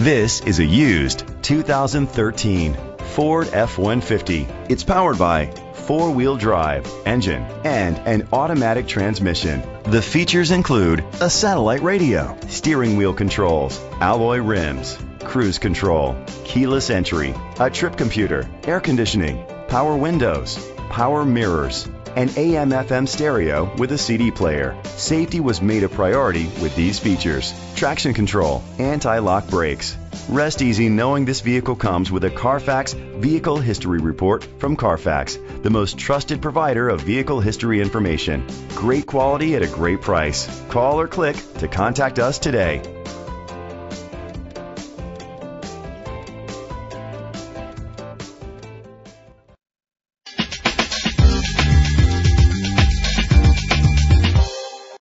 This is a used 2013 Ford F-150. It's powered by four-wheel drive engine and an automatic transmission. The features include a satellite radio, steering wheel controls, alloy rims, cruise control, keyless entry, a trip computer, air conditioning, power windows, power mirrors, an AM/FM stereo with a CD player. Safety was made a priority with these features: traction control, anti-lock brakes. Rest easy knowing this vehicle comes with a Carfax Vehicle History Report from Carfax, the most trusted provider of vehicle history information. Great quality at a great price. Call or click to contact us today.